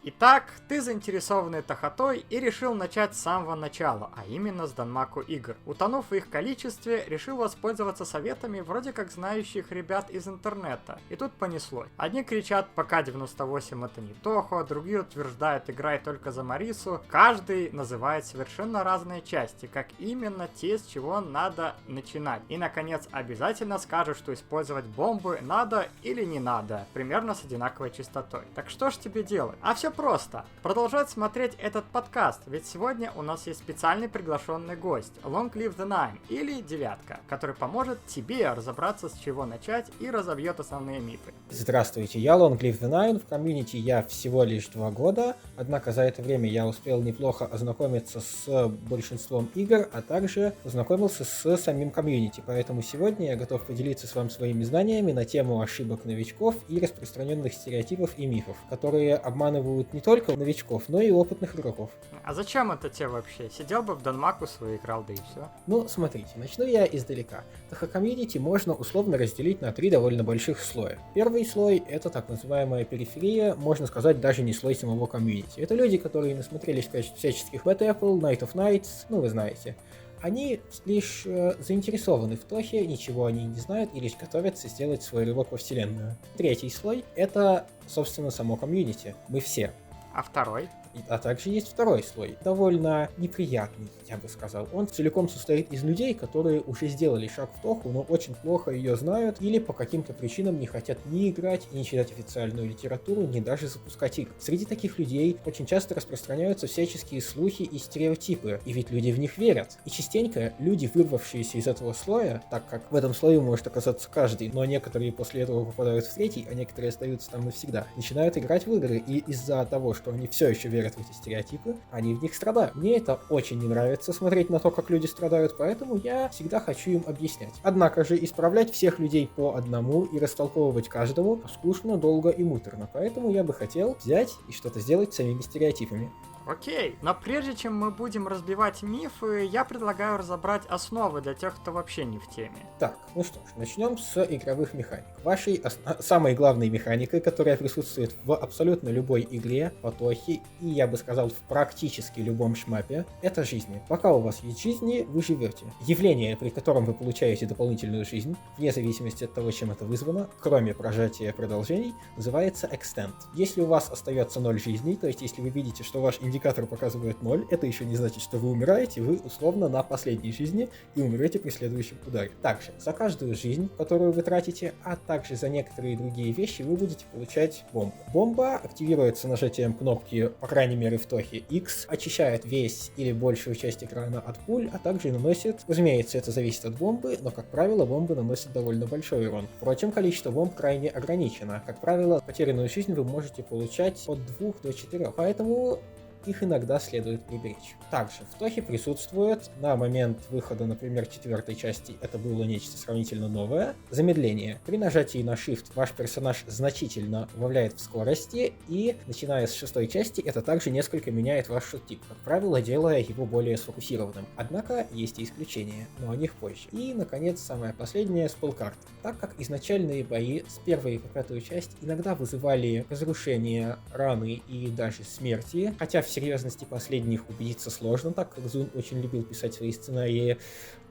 Итак, ты заинтересованный Тахатой и решил начать с самого начала, а именно с Данмаку игр. Утонув в их количестве, решил воспользоваться советами вроде как знающих ребят из интернета. И тут понеслось. Одни кричат, пока 98 это не Тохо, другие утверждают, играй только за Марису. Каждый называет совершенно разные части, как именно те, с чего надо начинать. И наконец, обязательно скажут, что использовать бомбы надо или не надо, примерно с одинаковой частотой. Так что ж тебе делать? А все просто. Продолжать смотреть этот подкаст, ведь сегодня у нас есть специальный приглашенный гость, Long Live the Nine, или Девятка, который поможет тебе разобраться, с чего начать и разобьет основные мифы. Здравствуйте, я Long Live the Nine, в комьюнити я всего лишь 2 года, однако за это время я успел неплохо ознакомиться с большинством игр, а также познакомился с самим комьюнити, поэтому сегодня я готов поделиться с вами своими знаниями на тему ошибок новичков и распространенных стереотипов и мифов, которые обманывают не только новичков, но и опытных игроков. А зачем это тебе вообще? Сидел бы в Данмаку свой играл, да и все. Ну, смотрите, начну я издалека. Тохо-комьюнити можно условно разделить на 3 довольно больших слоя. Первый слой — это так называемая периферия, можно сказать, даже не слой самого комьюнити. Это люди, которые насмотрелись всяческих Bad Apple, Night of Nights, ну вы знаете. Они лишь заинтересованы в Тохе, ничего они не знают и лишь готовятся сделать свой рывок во вселенную. Третий слой — это, собственно, само комьюнити. Мы все. А второй? А также есть второй слой, довольно неприятный, я бы сказал. Он целиком состоит из людей, которые уже сделали шаг в Тоху, но очень плохо ее знают или по каким-то причинам не хотят ни играть, ни читать официальную литературу, ни даже запускать игры. Среди таких людей очень часто распространяются всяческие слухи и стереотипы, и ведь люди в них верят. И частенько люди, вырвавшиеся из этого слоя, так как в этом слое может оказаться каждый, но некоторые после этого попадают в третий, а некоторые остаются там навсегда, начинают играть в игры, и из-за того, что они все еще верят в эти стереотипы, они в них страдают. Мне это очень не нравится, смотреть на то, как люди страдают, поэтому я всегда хочу им объяснять. Однако же исправлять всех людей по одному и растолковывать каждому скучно, долго и муторно, поэтому я бы хотел взять и что-то сделать с самими стереотипами. Окей, но прежде чем мы будем разбивать мифы, я предлагаю разобрать основы для тех, кто вообще не в теме. Так, ну что ж, начнем с игровых механик. Вашей самой главной механикой, которая присутствует в абсолютно любой игре, по Тохе, и я бы сказал в практически любом шмапе, это жизни. Пока у вас есть жизни, вы живете. Явление, при котором вы получаете дополнительную жизнь, вне зависимости от того, чем это вызвано, кроме прожатия продолжений, называется extend. Если у вас остается 0 жизней, то есть если вы видите, что ваш индикатор показывает 0, это еще не значит, что вы умираете, вы условно на последней жизни и умрете при следующем ударе. Также, за каждую жизнь, которую вы тратите, а также за некоторые другие вещи, вы будете получать бомбу. Бомба активируется нажатием кнопки, по крайней мере в Тохе, X, очищает весь или большую часть экрана от пуль, а также наносит, разумеется, это зависит от бомбы, но, как правило, бомбы наносят довольно большой урон. Впрочем, количество бомб крайне ограничено. Как правило, потерянную жизнь вы можете получать от 2 до 4, поэтому их иногда следует приберечь. Также в Тохе присутствует на момент выхода, например, 4-й части, это было нечто сравнительно новое, замедление. При нажатии на Shift ваш персонаж значительно убавляет в скорости, и начиная с 6-й части это также несколько меняет ваш шот-тип, как правило, делая его более сфокусированным. Однако есть и исключения, но о них позже. И, наконец, самое последнее — спеллкарты. Так как изначальные бои с 1-й по 5-ю часть иногда вызывали разрушение, раны и даже смерти, хотя в серьезности последних убедиться сложно, так как Зун очень любил писать свои сценарии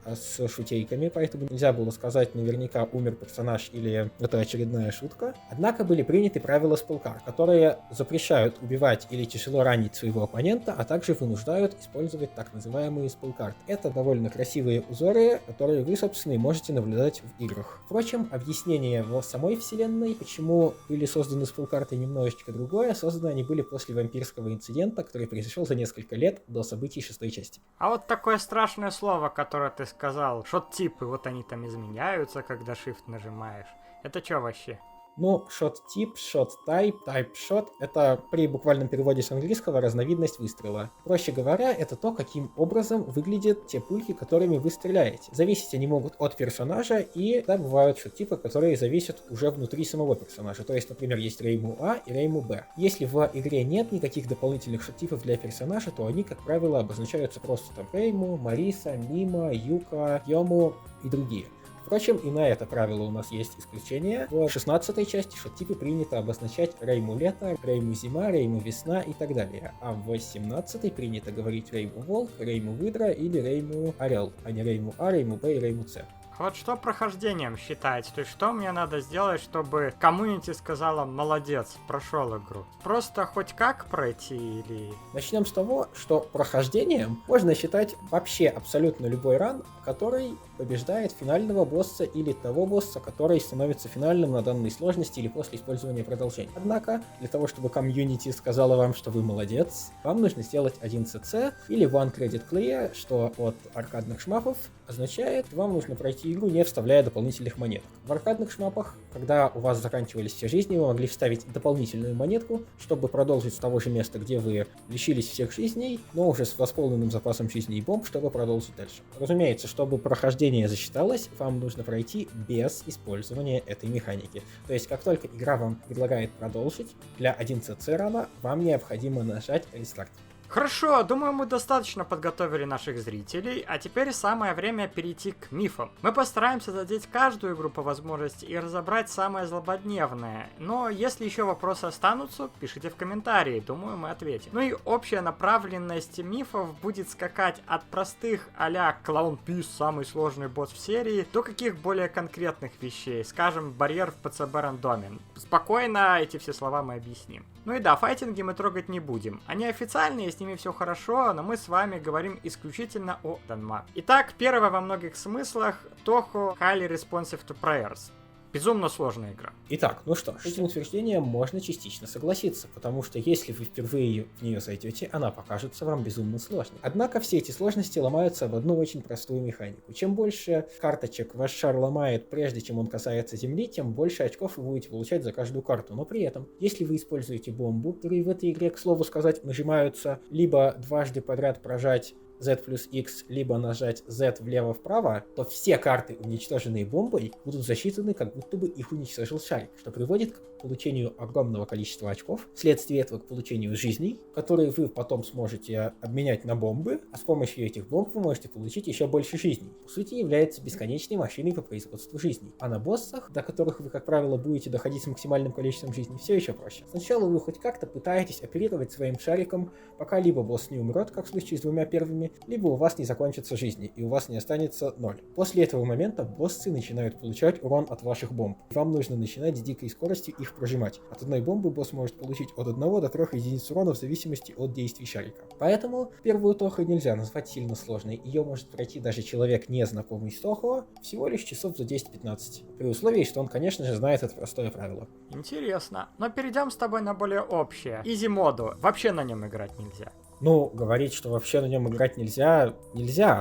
с шутейками, поэтому нельзя было сказать наверняка, умер персонаж или это очередная шутка. Однако были приняты правила спеллкарт, которые запрещают убивать или тяжело ранить своего оппонента, а также вынуждают использовать так называемые спеллкарты. Это довольно красивые узоры, которые вы, собственно, и можете наблюдать в играх. Впрочем, объяснение в самой вселенной, почему были созданы спеллкарты, немножечко другое. Созданы они были после вампирского инцидента, который произошел за несколько лет до событий 6-й части. А вот такое страшное слово, которое ты сказал, шот-типы, вот они там изменяются, когда Shift нажимаешь. Это что вообще? Ну, shot-тип, shot-type, type-shot — это при буквальном переводе с английского разновидность выстрела. Проще говоря, это то, каким образом выглядят те пульки, которыми вы стреляете. Зависеть они могут от персонажа, и да, бывают shot-типы, которые зависят уже внутри самого персонажа. То есть, например, есть Рейму А и Рейму Б. Если в игре нет никаких дополнительных shot-типов для персонажа, то они, как правило, обозначаются просто там Рейму, Мариса, Мима, Юка, Йому и другие. Впрочем, и на это правило у нас есть исключение. В 16 части шот-типы принято обозначать Рейму лето, Рейму зима, Рейму весна и так далее. А в 17 принято говорить Рейму волк, Рейму выдра или Рейму орел, а не Рейму А, Рейму Б и Рейму С. Вот что прохождением считаете? То есть что мне надо сделать, чтобы комьюнити сказала «молодец, прошел игру»? Просто хоть как пройти или... Начнем с того, что прохождением можно считать вообще абсолютно любой ран, который побеждает финального босса или того босса, который становится финальным на данной сложности или после использования продолжения. Однако, для того, чтобы комьюнити сказала вам, что вы молодец, вам нужно сделать 1 ЦЦ или One Credit Clear, что от аркадных шмапов означает, что вам нужно пройти игру, не вставляя дополнительных монет. В аркадных шмапах, когда у вас заканчивались все жизни, вы могли вставить дополнительную монетку, чтобы продолжить с того же места, где вы лишились всех жизней, но уже с восполненным запасом жизней и бомб, чтобы продолжить дальше. Разумеется, чтобы прохождение засчиталось, вам нужно пройти без использования этой механики. То есть, как только игра вам предлагает продолжить, для 1 ЦЦ рана вам необходимо нажать рестарт. Хорошо, думаю, мы достаточно подготовили наших зрителей, а теперь самое время перейти к мифам. Мы постараемся задеть каждую игру по возможности и разобрать самое злободневное, но если еще вопросы останутся, пишите в комментарии, думаю, мы ответим. Ну и общая направленность мифов будет скакать от простых а-ля Clown Peace, самый сложный босс в серии, до каких более конкретных вещей, скажем, барьер в ПЦБ рандоме. Спокойно эти все слова мы объясним. Ну и да, файтинги мы трогать не будем. Они официальные, с ними все хорошо, но мы с вами говорим исключительно о Данмаке. Итак, первое во многих смыслах Touhou Highly Responsive to Prayers. Безумно сложная игра. Итак, ну что, с этим утверждением можно частично согласиться, потому что если вы впервые в нее зайдете, она покажется вам безумно сложной. Однако все эти сложности ломаются об одну очень простую механику. Чем больше карточек ваш шар ломает, прежде чем он касается земли, тем больше очков вы будете получать за каждую карту. Но при этом, если вы используете бомбу, которые в этой игре, к слову сказать, нажимаются либо дважды подряд прожать Z плюс X, либо нажать Z влево-вправо, то все карты, уничтоженные бомбой, будут засчитаны, как будто бы их уничтожил шарик, что приводит к получению огромного количества очков, вследствие этого к получению жизней, которые вы потом сможете обменять на бомбы, а с помощью этих бомб вы можете получить еще больше жизней. По сути, является бесконечной машиной по производству жизней. А на боссах, до которых вы, как правило, будете доходить с максимальным количеством жизней, все еще проще. Сначала вы хоть как-то пытаетесь оперировать своим шариком, пока либо босс не умрет, как в случае с двумя первыми, либо у вас не закончатся жизни, и у вас не останется 0. После этого момента боссы начинают получать урон от ваших бомб. Вам нужно начинать с дикой скоростью их прожимать. От одной бомбы босс может получить от 1 до 3 единиц урона в зависимости от действий шарика. Поэтому первую Touhou нельзя назвать сильно сложной. Ее может пройти даже человек, не знакомый с Touhou, всего лишь часов за 10-15. При условии, что он, конечно же, знает это простое правило. Интересно. Но перейдем с тобой на более общее. Изи-моду. Вообще на нем играть нельзя. Ну, говорить, что вообще на нем играть нельзя,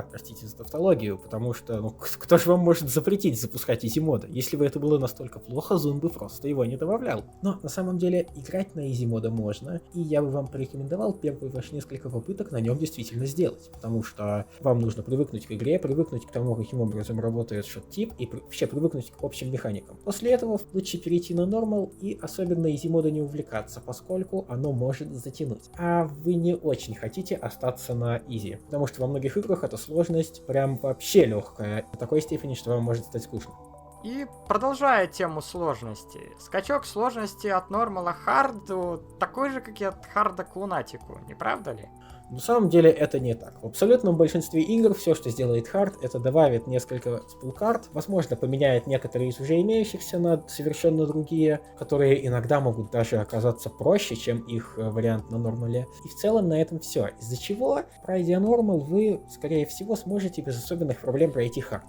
простите за тавтологию, потому что, кто же вам может запретить запускать изи-мода? Если бы это было настолько плохо, Зун бы просто его не добавлял. Но, на самом деле, играть на изи-мода можно, и я бы вам порекомендовал первые ваши несколько попыток на нем действительно сделать, потому что вам нужно привыкнуть к игре, привыкнуть к тому, каким образом работает шот-тип, и вообще привыкнуть к общим механикам. После этого лучше перейти на нормал и особенно изи-мода не увлекаться, поскольку оно может затянуть. А вы не очень хотите остаться на изи, потому что во многих играх эта сложность прям вообще легкая, до такой степени, что вам может стать скучно. И продолжая тему сложности, скачок сложности от нормала харду такой же, как и от харда к лунатику, не правда ли? На самом деле это не так. В абсолютном большинстве игр все, что сделает хард, это добавит несколько спул-карт, возможно, поменяет некоторые из уже имеющихся на совершенно другие, которые иногда могут даже оказаться проще, чем их вариант на нормале. И в целом на этом все. Из-за чего, пройдя нормал, вы, скорее всего, сможете без особенных проблем пройти хард.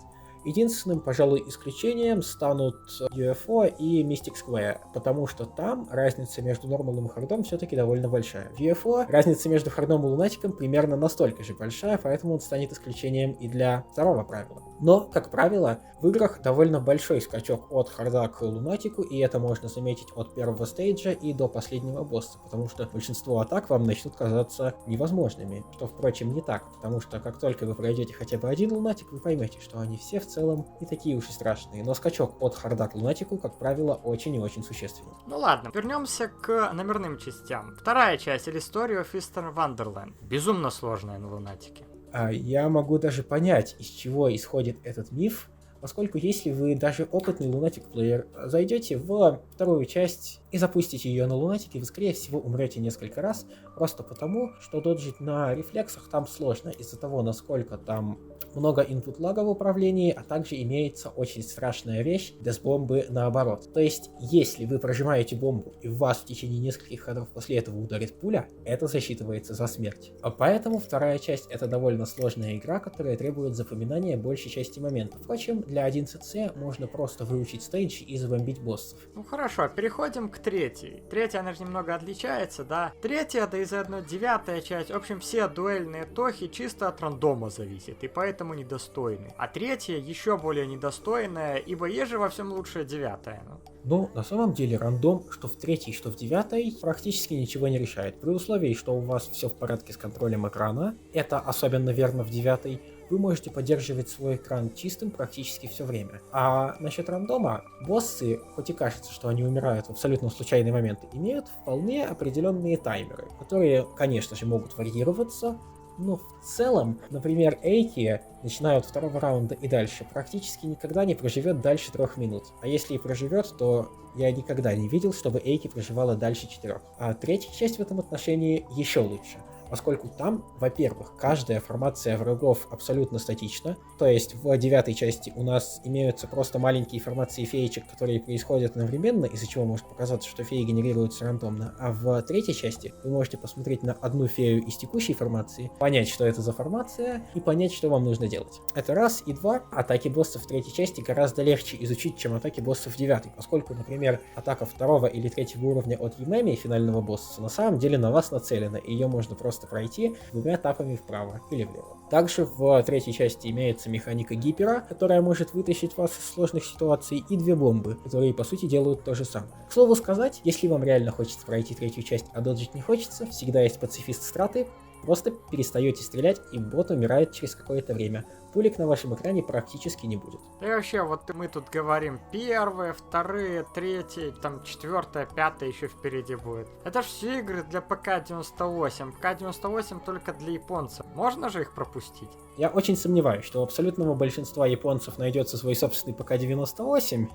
Единственным, пожалуй, исключением станут UFO и Mystic Square, потому что там разница между нормалом и хардом все-таки довольно большая. В UFO разница между хардом и лунатиком примерно настолько же большая, поэтому он станет исключением и для второго правила. Но, как правило, в играх довольно большой скачок от харда к лунатику, и это можно заметить от первого стейджа и до последнего босса, потому что большинство атак вам начнут казаться невозможными, что, впрочем, не так, потому что как только вы пройдете хотя бы один лунатик, вы поймете, что они все в целом не такие уж и страшные, но скачок от харда к лунатику, как правило, очень и очень существенный. Ну ладно, вернемся к номерным частям. Вторая часть, или Story of Eastern Wonderland. Безумно сложная на лунатике. Я могу даже понять, из чего исходит этот миф, поскольку если вы даже опытный Lunatic плеер зайдете в вторую часть и запустите ее на Лунатике, вы, скорее всего, умрете несколько раз, просто потому, что доджить на рефлексах там сложно, из-за того, насколько там много инпут-лага в управлении, а также имеется очень страшная вещь, десбомбы наоборот. То есть, если вы прожимаете бомбу и в вас в течение нескольких ходов после этого ударит пуля, это засчитывается за смерть. А поэтому вторая часть — это довольно сложная игра, которая требует запоминания большей части моментов. Впрочем, для 11C можно просто выучить стейдж и забомбить боссов. Ну хорошо, переходим к третьей. Третья, она же немного отличается, да? Третья, да и заодно 9-я часть, в общем, все дуэльные тохи чисто от рандома зависят, и поэтому недостойны. А третья еще более недостойная, ибо еже во всем лучше 9-я. Ну, на самом деле, рандом, что в третьей, что в 9-й, практически ничего не решает. При условии, что у вас все в порядке с контролем экрана, это особенно верно в 9-й, вы можете поддерживать свой экран чистым практически все время. А насчет рандома, боссы, хоть и кажется, что они умирают в абсолютно случайные моменты, имеют вполне определенные таймеры, которые, конечно же, могут варьироваться, но в целом, например, Эйки, начиная от второго раунда и дальше, практически никогда не проживет дальше 3 минут. А если и проживет, то я никогда не видел, чтобы Эйки проживала дальше 4. А третья часть в этом отношении еще лучше. Поскольку там, во-первых, каждая формация врагов абсолютно статична, то есть в 9-й части у нас имеются просто маленькие формации феечек, которые происходят одновременно, из-за чего может показаться, что феи генерируются рандомно, а в 3-й части вы можете посмотреть на одну фею из текущей формации, понять, что это за формация, и понять, что вам нужно делать. Это раз, и два, атаки боссов в 3-й части гораздо легче изучить, чем атаки боссов в 9-й, поскольку, например, атака 2-го или 3-го уровня от Юмеми, финального босса, на самом деле на вас нацелена, и ее можно просто пройти 2 тапами вправо или влево. Также в 3-й части имеется механика гипера, которая может вытащить вас из сложных ситуаций, и 2 бомбы, которые по сути делают то же самое. К слову сказать, если вам реально хочется пройти 3-ю часть, а доджить не хочется, всегда есть пацифист страты, просто перестаете стрелять, и бот умирает через какое-то время. Пулек на вашем экране практически не будет. И вообще, вот мы тут говорим первые, вторые, третьи, там 4-я, 5-я еще впереди будет. Это ж все игры для ПК-98. ПК-98 только для японцев. Можно же их пропустить? Я очень сомневаюсь, что у абсолютного большинства японцев найдется свой собственный ПК-98.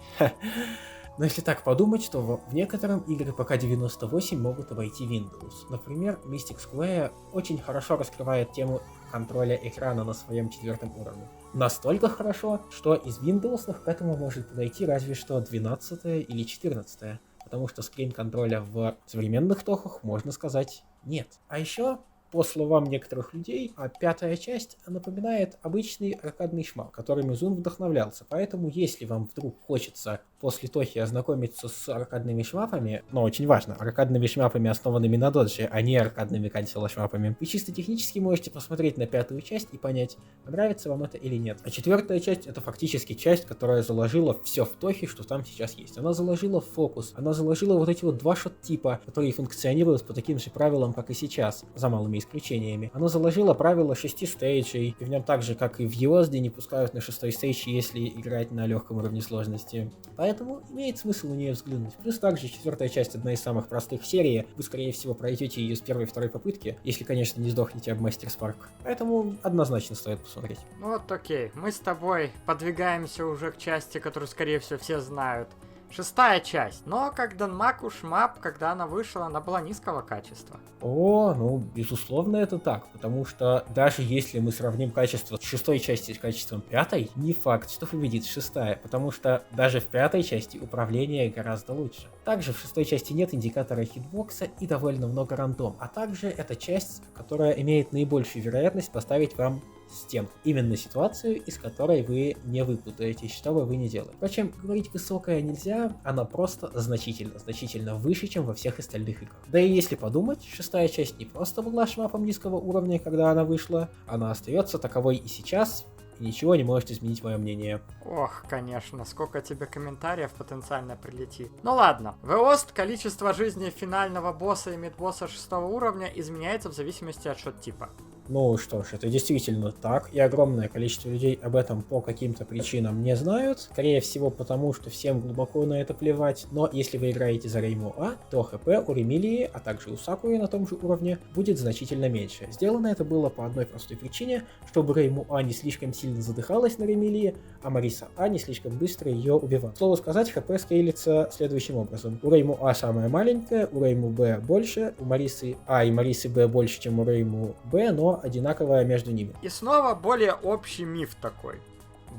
Но если так подумать, то в некоторых игры ПК-98 могут обойти Windows. Например, Mystic Square очень хорошо раскрывает тему контроля экрана на своем 4-м уровне. Настолько хорошо, что из Windows к этому может подойти разве что 12-я или 14-я. Потому что скрин-контроля в современных тохах, можно сказать, нет. А еще, по словам некоторых людей, 5-я часть напоминает обычный аркадный шмап, которым Изун вдохновлялся. Поэтому, если вам вдруг хочется после Тохи ознакомиться с аркадными шмапами, но очень важно, аркадными шмапами, основанными на додже, а не аркадными канцело-шмапами, вы чисто технически можете посмотреть на 5-ю часть и понять, нравится вам это или нет. А 4-я часть — это фактически часть, которая заложила все в Тохе, что там сейчас есть. Она заложила фокус, она заложила вот эти вот 2 шот-типа, которые функционируют по таким же правилам, как и сейчас, за малыми исключениями. Она заложила правило 6 стейджей, и в нем так же, как и в EOSD, не пускают на 6-й стейдж, если играть на легком уровне сложности. Поэтому имеет смысл на нее взглянуть. Плюс также 4-я часть одна из самых простых в серии. Вы, скорее всего, пройдете ее с первой и второй попытки, если, конечно, не сдохнете об Мастер Спарк. Поэтому однозначно стоит посмотреть. Ну вот окей, мы с тобой подвигаемся уже к части, которую, скорее всего, все знают. 6-я часть, но как Данмаку шмап, когда она вышла, она была низкого качества. Ну, безусловно, это так, потому что даже если мы сравним качество 6-й части с качеством 5-й, не факт, что победит 6-я, потому что даже в 5-й части управление гораздо лучше. Также в 6-й части нет индикатора хитбокса и довольно много рандом, а также это часть, которая имеет наибольшую вероятность поставить вам стенку. Именно ситуацию, из которой вы не выпутаетесь, что бы вы ни делали. Впрочем, говорить высокая нельзя, она просто значительно выше, чем во всех остальных играх. Да и если подумать, 6-я часть не просто была шмапом низкого уровня, когда она вышла, она остается таковой и сейчас, и ничего не может изменить мое мнение. Ох, конечно, сколько тебе комментариев потенциально прилетит. Ну ладно, в EOSD количество жизни финального босса и мидбосса 6 уровня изменяется в зависимости от шот-типа. Ну что ж, это действительно так, и огромное количество людей об этом по каким-то причинам не знают. Скорее всего, потому что всем глубоко на это плевать. Но если вы играете за Рейму А, то ХП у Ремилии, а также у Сакуи на том же уровне, будет значительно меньше. Сделано это было по одной простой причине, чтобы Рейму А не слишком сильно задыхалась на Ремилии, а Мариса А не слишком быстро ее убивала. К слову сказать, ХП скейлится следующим образом. У Рейму А самая маленькая, у Рейму Б больше, у Марисы А и Марисы Б больше, чем у Рейму Б, но одинаковая между ними. И снова более общий миф такой.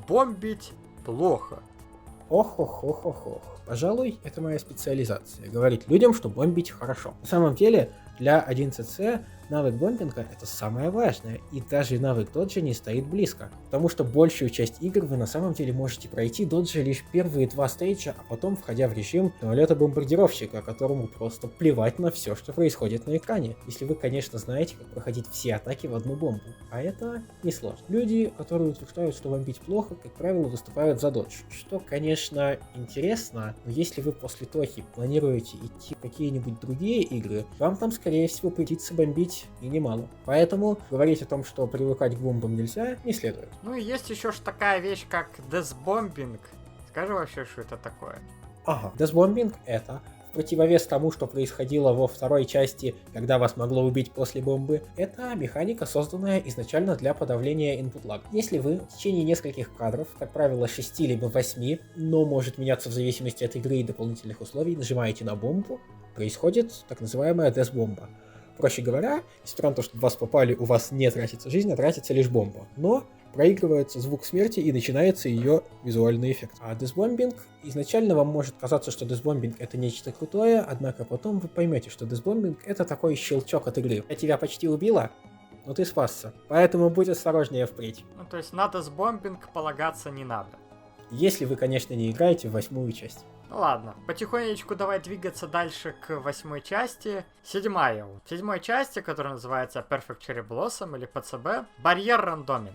Бомбить плохо. Ох. Пожалуй, это моя специализация. Говорить людям, что бомбить хорошо. На самом деле, для 1cc навык бомбинга это самое важное, и даже навык доджа не стоит близко. Потому что большую часть игр вы на самом деле можете пройти доджа лишь первые 2 стейджа, а потом входя в режим самолета-бомбардировщика, которому просто плевать на все, что происходит на экране. Если вы, конечно, знаете, как проходить все атаки в одну бомбу. А это несложно. Люди, которые утверждают, что бомбить плохо, как правило, выступают за додж. Что, конечно, интересно, но если вы после Тохи планируете идти в какие-нибудь другие игры, вам там, скорее всего, придется бомбить и немало. Поэтому говорить о том, что привыкать к бомбам нельзя, не следует. Ну и есть еще ж такая вещь, как дезбомбинг. Скажи вообще, что это такое? Ага, дезбомбинг это в противовес тому, что происходило во второй части, когда вас могло убить после бомбы, это механика, созданная изначально для подавления input lag. Если вы в течение нескольких кадров, как правило 6 либо 8, но может меняться в зависимости от игры и дополнительных условий, нажимаете на бомбу, происходит так называемая дезбомба. Проще говоря, несмотря на то, что в вас попали, у вас не тратится жизнь, а тратится лишь бомба. Но проигрывается звук смерти и начинается ее визуальный эффект. А дезбомбинг, изначально вам может казаться, что дезбомбинг это нечто крутое, однако потом вы поймете, что дезбомбинг это такой щелчок от игры. Я тебя почти убила, но ты спасся. Поэтому будь осторожнее впредь. Ну то есть на дезбомбинг полагаться не надо. Если вы, конечно, не играете в 8-ю часть. Ну ладно, потихонечку давай двигаться дальше к 8-й части. 7-я. В 7-й части, которая называется Perfect Cherry Blossom или ПЦБ, барьер рандомен.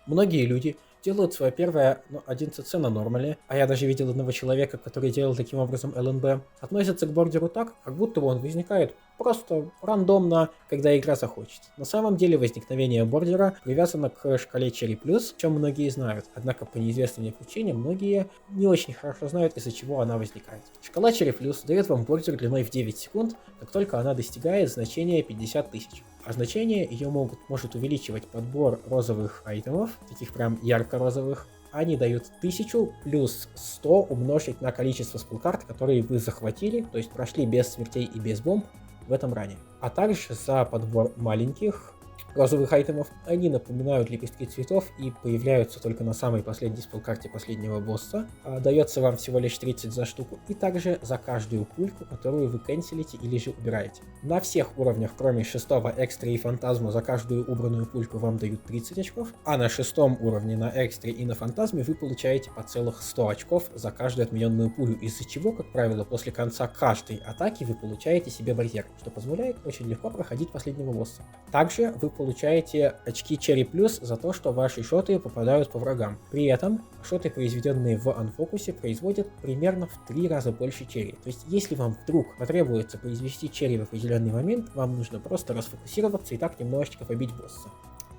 Многие люди делают свое первое 1cc на нормале, а я даже видел одного человека, который делал таким образом ЛНБ, относятся к бордеру так, как будто бы он возникает просто рандомно, когда игра захочет. На самом деле возникновение бордера привязано к шкале Cherry+, чем многие знают, однако по неизвестным мне причинам многие не очень хорошо знают, из-за чего она возникает. Шкала Cherry+ дает вам бордер длиной в 9 секунд, как только она достигает значения 50 тысяч. А значение ее может увеличивать подбор розовых айтемов, таких прям ярко-розовых. Они дают 1000 плюс 100 умножить на количество спелкарт, которые вы захватили, то есть прошли без смертей и без бомб в этом ране. А также за подбор маленьких розовых айтемов они напоминают лепестки цветов и появляются только на самой последней спелкарте последнего босса. Дается вам всего лишь 30 за штуку и также за каждую пульку, которую вы канцелите или же убираете. На всех уровнях, кроме 6-го, экстра и фантазма, за каждую убранную пульку вам дают 30 очков, а на 6-м уровне на экстре и на фантазме вы получаете по целых 100 очков за каждую отмененную пулю, из-за чего, как правило, после конца каждой атаки вы получаете себе барьер, что позволяет очень легко проходить последнего босса. Также вы получаете очки Cherry+ за то, что ваши шоты попадают по врагам. При этом шоты, произведенные в анфокусе, производят примерно в 3 раза больше черри. То есть, если вам вдруг потребуется произвести черри в определенный момент, вам нужно просто расфокусироваться и так немножечко побить босса.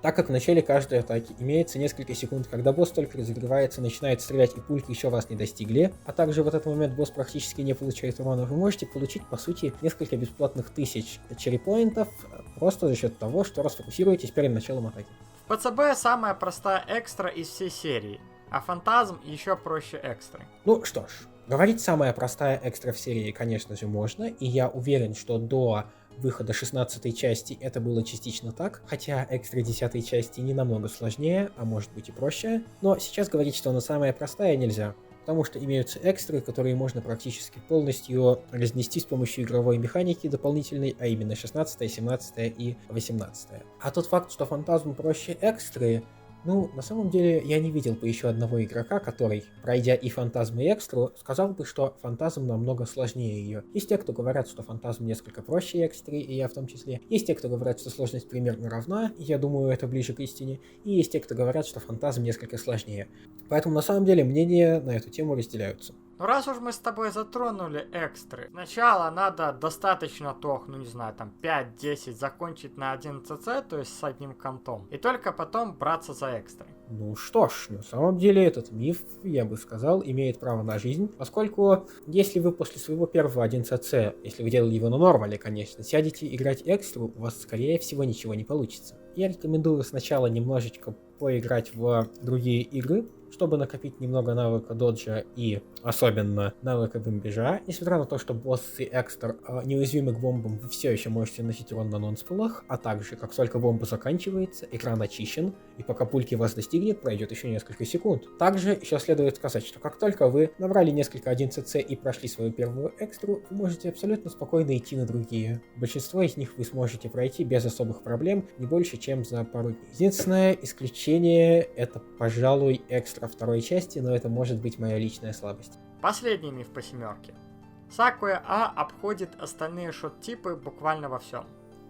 Так как в начале каждой атаки имеется несколько секунд, когда босс только разогревается, начинает стрелять и пульки еще вас не достигли, а также в этот момент босс практически не получает урона, вы можете получить по сути несколько бесплатных тысяч черри-поинтов просто за счет того, что расфокусируетесь перед началом атаки. В ПЦБ самая простая экстра из всей серии, а фантазм еще проще экстры. Ну что ж, говорить самая простая экстра в серии, конечно же, можно, и я уверен, что до выхода 16-й части это было частично так, хотя экстра 10-й части не намного сложнее, а может быть и проще, но сейчас говорить, что она самая простая, нельзя, потому что имеются экстры, которые можно практически полностью разнести с помощью игровой механики дополнительной, а именно 16-я, 17-я и 18-я. А тот факт, что фантазм проще экстры, ну, на самом деле, я не видел бы еще одного игрока, который, пройдя и фантазм, и экстру, сказал бы, что фантазм намного сложнее ее. Есть те, кто говорят, что фантазм несколько проще экстры, и я в том числе. Есть те, кто говорят, что сложность примерно равна, и я думаю, это ближе к истине. И есть те, кто говорят, что фантазм несколько сложнее. Поэтому, на самом деле, мнения на эту тему разделяются. Ну раз уж мы с тобой затронули экстры, сначала надо достаточно ну не знаю, там 5-10 закончить на 1cc, то есть с одним контом, и только потом браться за экстры. Ну что ж, на самом деле этот миф, я бы сказал, имеет право на жизнь, поскольку если вы после своего первого 1cc, если вы делали его на нормале, конечно, сядете играть экстру, у вас скорее всего ничего не получится. Я рекомендую сначала немножечко поиграть в другие игры, чтобы накопить немного навыка доджа и особенно навыка бомбежа. Несмотря на то, что боссы экстр неуязвимы к бомбам, вы все еще можете наносить урон на нонспулах, а также, как только бомба заканчивается, экран очищен, и пока пульки вас достигнет, пройдет еще несколько секунд. Также еще следует сказать, что как только вы набрали несколько 1cc и прошли свою первую экстру, вы можете абсолютно спокойно идти на другие. Большинство из них вы сможете пройти без особых проблем, не больше, чем за пару дней. Единственное исключение — это, пожалуй, экстра второй части, но это может быть моя личная слабость. Последний миф по семерке. Сакуя А обходит остальные шот-типы буквально во всем.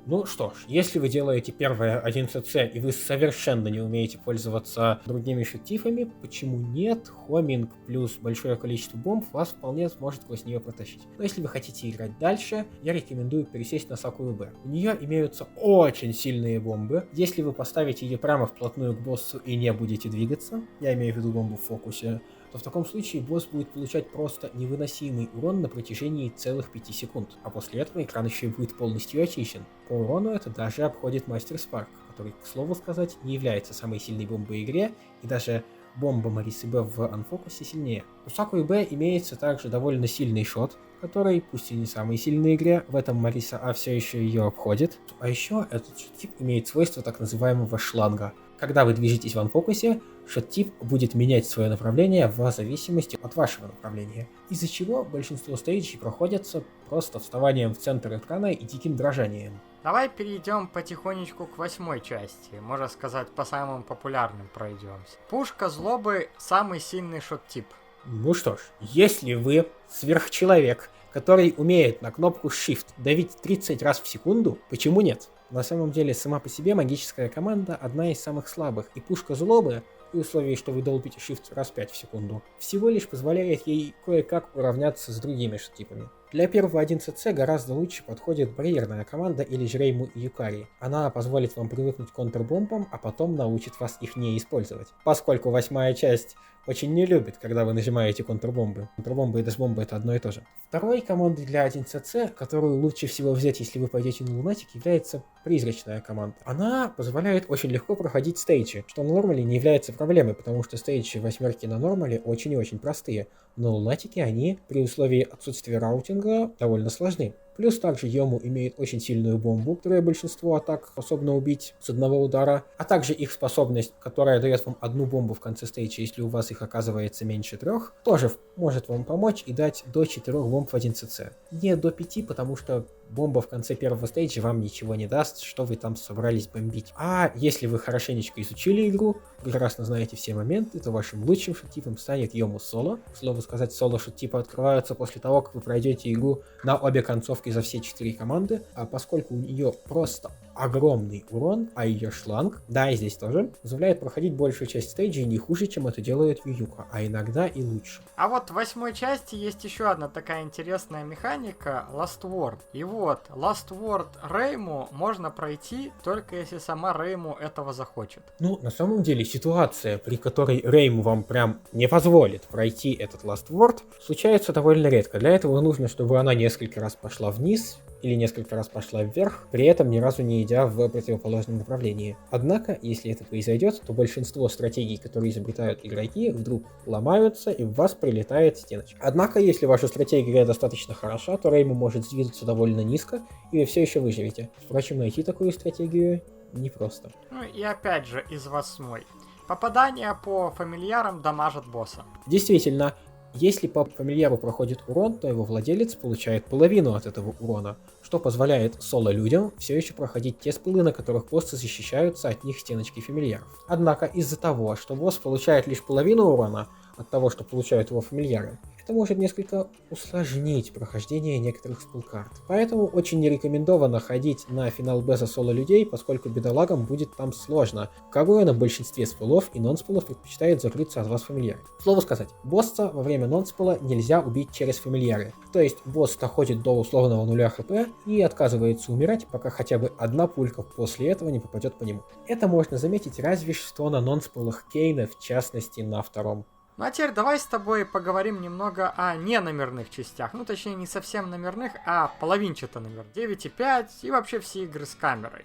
Ну что ж, если вы делаете первое 1cc и вы совершенно не умеете пользоваться другими шот-типами, почему нет? Хоминг плюс большое количество бомб вас вполне сможет сквозь нее протащить. Но если вы хотите играть дальше, я рекомендую пересесть на Сакую Б. У нее имеются очень сильные бомбы. Если вы поставите ее прямо вплотную к боссу и не будете двигаться, я имею в виду бомбу в фокусе, то в таком случае босс будет получать просто невыносимый урон на протяжении целых 5 секунд, а после этого экран еще и будет полностью очищен. По урону это даже обходит Мастер Спарк, который, к слову сказать, не является самой сильной бомбой в игре, и даже бомба Марисы Б в анфокусе сильнее. У Сакуи Б имеется также довольно сильный шот, который, пусть и не самый сильный в игре, в этом Мариса А все еще ее обходит. А еще этот шот-тип имеет свойство так называемого шланга. Когда вы движетесь в анфокусе, шот-тип будет менять свое направление в зависимости от вашего направления, из-за чего большинство стейджей проходятся просто вставанием в центр экрана и диким дрожанием. Давай перейдем потихонечку к 8 части, можно сказать, по самым популярным пройдемся. Пушка злобы — самый сильный шот-тип. Ну что ж, если вы сверхчеловек, который умеет на кнопку Shift давить 30 раз в секунду, почему нет? На самом деле, сама по себе магическая команда одна из самых слабых, и пушка злобы, при условии, что вы долбите Shift раз 5 в секунду, всего лишь позволяет ей кое-как уравняться с другими шот-типами. Для первого 1cc гораздо лучше подходит барьерная команда или же Рейму и Юкари. Она позволит вам привыкнуть к контрбомбам, а потом научит вас их не использовать. Поскольку 8-я часть очень не любит, когда вы нажимаете контрбомбы. Контрбомбы и дэшбомбы — это одно и то же. Второй командой для 1cc, которую лучше всего взять, если вы пойдете на лунатик, является призрачная команда. Она позволяет очень легко проходить стейджи, что на нормале не является проблемой, потому что стейджи восьмерки на нормале очень и очень простые. Но лунатики они при условии отсутствия раутинга довольно сложны. Плюс также Йому имеет очень сильную бомбу, которая большинство атак способна убить с одного удара, а также их способность, которая дает вам одну бомбу в конце стейджа, если у вас их оказывается меньше 3, тоже может вам помочь и дать до 4 бомб в 1cc. Не до 5, потому что бомба в конце первого стейджа вам ничего не даст, что вы там собрались бомбить. А если вы хорошенечко изучили игру, прекрасно знаете все моменты, то вашим лучшим шот-типом станет Йому Соло. К слову сказать, соло шот-типа открываются после того, как вы пройдете игру на обе концовки за все 4 команды, а поскольку у нее просто огромный урон, а ее шланг, да и здесь тоже, позволяет проходить большую часть стейджей не хуже, чем это делает Ююка, а иногда и лучше. А вот в 8 части есть еще одна такая интересная механика — Last Word. И вот, Last Word Рейму можно пройти только если сама Рейму этого захочет. Ну, на самом деле, ситуация, при которой Рейму вам прям не позволит пройти этот Last Word, случается довольно редко. Для этого нужно, чтобы она несколько раз пошла вниз или несколько раз пошла вверх, при этом ни разу не идя в противоположном направлении. Однако, если это произойдет, то большинство стратегий, которые изобретают игроки, вдруг ломаются и в вас прилетает стеночка. Однако, если ваша стратегия достаточно хороша, то Рейму может сдвинуться довольно низко, и вы все еще выживете. Впрочем, найти такую стратегию непросто. Ну и опять же из 8. Попадания по фамильярам дамажат босса. Действительно, если по фамильяру проходит урон, то его владелец получает половину от этого урона, что позволяет соло-людям все еще проходить те спылы, на которых боссы защищаются от них стеночки фамильяров. Однако из-за того, что босс получает лишь половину урона, от того, что получают его фамильяры, это может несколько усложнить прохождение некоторых спулкарт. Поэтому очень не рекомендовано ходить на финал Б за соло людей, поскольку бедолагам будет там сложно. Кагуя на большинстве спулов и нон-спулов предпочитает закрыться от вас фамильяры. К слову сказать, босса во время нон-спула нельзя убить через фамильяры. То есть босс доходит до условного 0 хп и отказывается умирать, пока хотя бы одна пулька после этого не попадет по нему. Это можно заметить разве что на нон-спулах Кейна, в частности на втором. Ну а теперь давай с тобой поговорим немного о неномерных частях. Ну точнее не совсем номерных, а половинчато номер 9,5 и вообще все игры с камерой.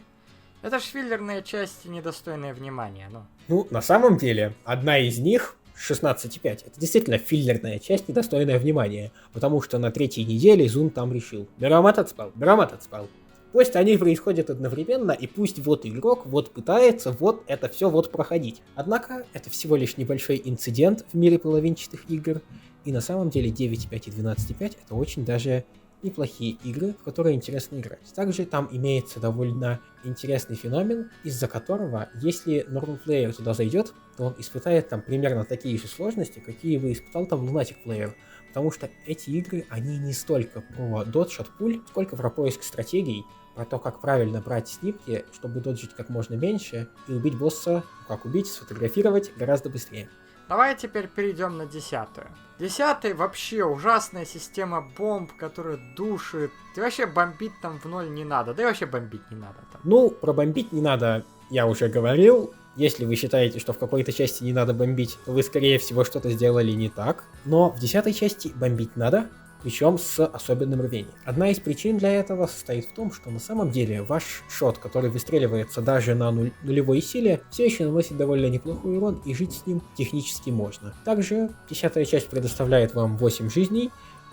Это ж филлерные части, недостойные внимания, ну. Ну, на самом деле, одна из них, 16,5, это действительно филлерная часть, недостойная внимания, потому что на третьей неделе Зун там решил: берем этот спал. Пусть они происходят одновременно, и пусть вот игрок вот пытается вот это все вот проходить. Однако, это всего лишь небольшой инцидент в мире половинчатых игр, и на самом деле 9.5 и 12.5 это очень даже неплохие игры, в которые интересно играть. Также там имеется довольно интересный феномен, из-за которого, если normal player туда зайдет, то он испытает там примерно такие же сложности, какие бы испытал там Lunatic player. Потому что эти игры, они не столько про dodge от пуль, сколько про поиск стратегий, про то, как правильно брать снипки, чтобы доджить как можно меньше, и убить босса, как убить, сфотографировать гораздо быстрее. Давай теперь перейдем на 10-ю. 10-й вообще ужасная система бомб, которая душит. И вообще бомбить там в ноль не надо. Да и вообще бомбить не надо там. Ну, про бомбить не надо, я уже говорил. Если вы считаете, что в какой-то части не надо бомбить, то вы, скорее всего, что-то сделали не так. Но в 10-й части бомбить надо, причем с особенным рвением. Одна из причин для этого состоит в том, что на самом деле ваш шот, который выстреливается даже на нулевой силе, все еще наносит довольно неплохой урон, и жить с ним технически можно. Также 10-я часть предоставляет вам 8 жизней,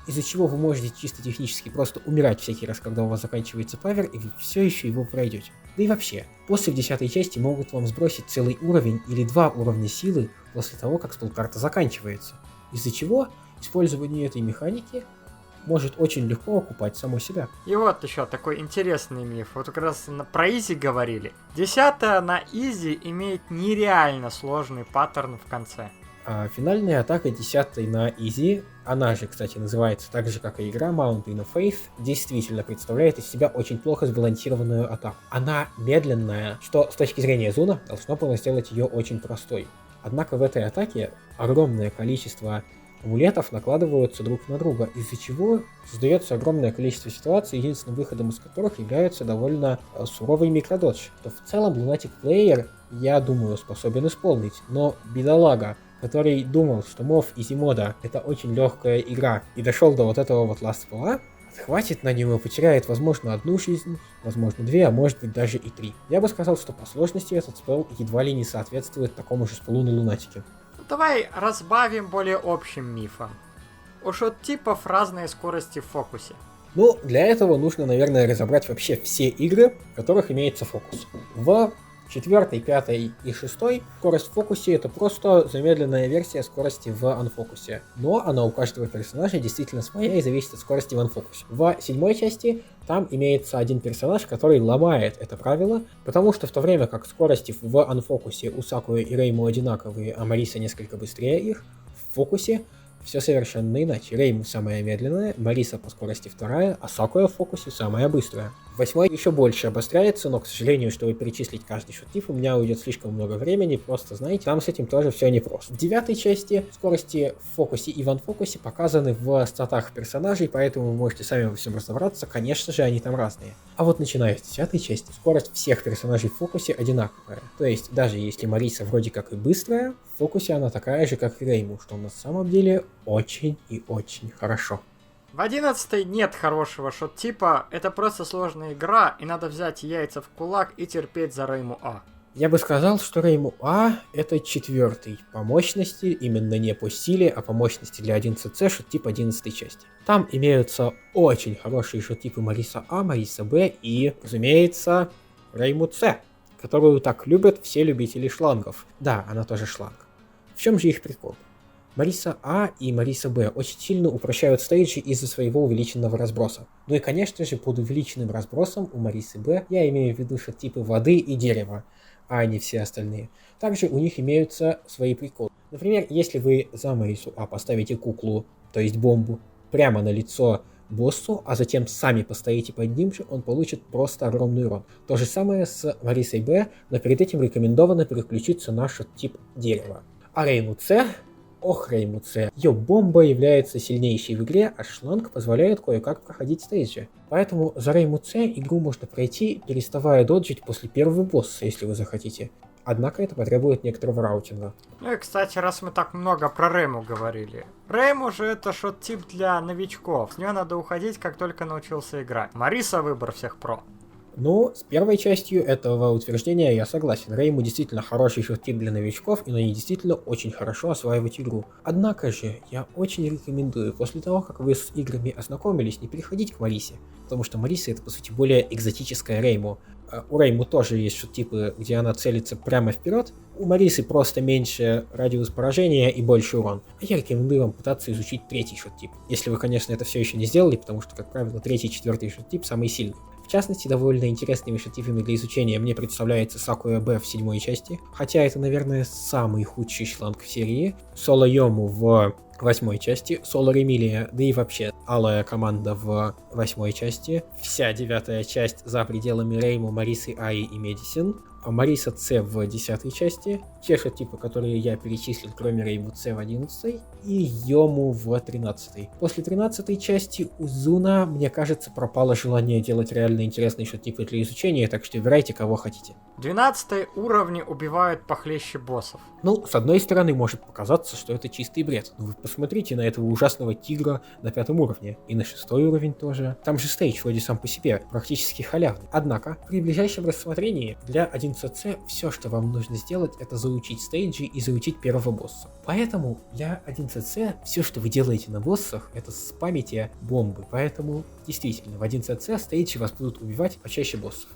из-за чего вы можете чисто технически просто умирать всякий раз, когда у вас заканчивается павер, и вы все еще его пройдете. Да и вообще, боссы в 10-й части могут вам сбросить целый уровень или 2 уровня силы после того, как спелкарта заканчивается. Из-за чего использование этой механики может очень легко окупать само себя. И вот еще такой интересный миф. Вот как раз про изи говорили. 10-я на изи имеет нереально сложный паттерн в конце. А финальная атака 10-й на изи, она же, кстати, называется так же, как и игра Mountain of Faith, действительно представляет из себя очень плохо сбалансированную атаку. Она медленная, что с точки зрения Зуна должно было сделать ее очень простой. Однако в этой атаке огромное количество амулетов накладываются друг на друга, из-за чего создается огромное количество ситуаций, единственным выходом из которых является довольно суровый микрододж, что в целом Lunatic Player, я думаю, способен исполнить, но бедолага, который думал, что MoF Easy мода это очень легкая игра, и дошел до вот этого вот Last Spell, отхватит на него, потеряет, возможно, 1 жизнь, возможно 2, а может быть даже и 3. Я бы сказал, что по сложности этот спел едва ли не соответствует такому же спелу на Лунатике. Давай разбавим более общим мифом. У шот-типов разные скорости в фокусе. Ну, для этого нужно, наверное, разобрать вообще все игры, в которых имеется фокус. В 4, 5 и 6 скорость в фокусе это просто замедленная версия скорости в анфокусе. Но она у каждого персонажа действительно своя и зависит от скорости в анфокусе. В 7 части там имеется один персонаж, который ломает это правило, потому что в то время как скорости в анфокусе у Сакуя и Рейму одинаковые, а Мариса несколько быстрее их, в фокусе все совершенно иначе. Рейму самая медленная, Мариса по скорости вторая, а Сакуя в фокусе самая быстрая. В 8 еще больше обостряется, но, к сожалению, чтобы перечислить каждый шот-тип, у меня уйдет слишком много времени, просто знаете, там с этим тоже все непросто. В 9 части скорости в фокусе и в анфокусе показаны в статах персонажей, поэтому вы можете сами во всем разобраться, конечно же, они там разные. А вот начиная с 10 части, скорость всех персонажей в фокусе одинаковая. То есть, даже если Мариса вроде как и быстрая, в фокусе она такая же, как и Рейму, что на самом деле очень и очень хорошо. В 11-й нет хорошего шот-типа, это просто сложная игра, и надо взять яйца в кулак и терпеть за Рейму А. Я бы сказал, что Рейму А это 4-й по мощности, именно не по силе, а по мощности для 11C шот-тип 11 части. Там имеются очень хорошие шот-типы Мариса А, Мариса Б и, разумеется, Рейму С, которую так любят все любители шлангов. Да, она тоже шланг. В чем же их прикол? Мариса А и Мариса Б очень сильно упрощают стейджи из-за своего увеличенного разброса. Ну и конечно же под увеличенным разбросом у Марисы Б я имею в виду шот-типы воды и дерева, а не все остальные. Также у них имеются свои приколы. Например, если вы за Марису А поставите куклу, то есть бомбу, прямо на лицо боссу, а затем сами постоите под ним же, он получит просто огромный урон. То же самое с Марисой Б, но перед этим рекомендовано переключиться на тип дерева. А Рейму С, Рейму С, ее бомба является сильнейшей в игре, а шланг позволяет кое-как проходить стейджи. Поэтому за Рейму С игру можно пройти, переставая доджить после первого босса, если вы захотите. Однако это потребует некоторого раутинга. Ну и, кстати, раз мы так много про Рейму говорили. Рейму же это шот-тип для новичков. С нее надо уходить, как только научился играть. Мариса выбор всех про. Ну, с первой частью этого утверждения я согласен. Рейму действительно хороший шот-тип для новичков, и на ней действительно очень хорошо осваивать игру. Однако же, я очень рекомендую, после того, как вы с играми ознакомились, не переходить к Марисе. Потому что Мариса это, по сути, более экзотическая Рейму. У Рейму тоже есть шот-типы, где она целится прямо вперед. У Марисы просто меньше радиус поражения и больше урон. А я рекомендую вам пытаться изучить третий шот-тип. Если вы, конечно, это все еще не сделали, потому что, как правило, третий и четвертый шот-тип самый сильный. В частности, довольно интересными шот-типами для изучения мне представляется Сакуя Б в 7 части, хотя это, наверное, самый худший шланг в серии. Соло Йому в 8 части, Соло Ремилия, да и вообще Алая команда в 8 части, вся 9 часть за пределами Рейму, Марисы Аи и Медисин, Мариса С в 10 части, те шот-типы, которые я перечислил, кроме Рейму С в 11 и Йому в 13. После 13 части у Зуна, мне кажется, пропало желание делать реально интересные шот-типы для изучения, так что выбирайте кого хотите. 12 уровни убивают похлеще боссов. Ну, с одной стороны, может показаться, что это чистый бред. Но вы посмотрите на этого ужасного тигра на 5 уровне. И на 6 уровень тоже. Там же стейдж вроде сам по себе практически халявный. Однако, при ближайшем рассмотрении для 11C все, что вам нужно сделать, это заучить стейджи и заучить первого босса. Поэтому для 11C все, что вы делаете на боссах, это спамите бомбы. Поэтому, действительно, в 11C стейджи вас будут убивать почаще боссов.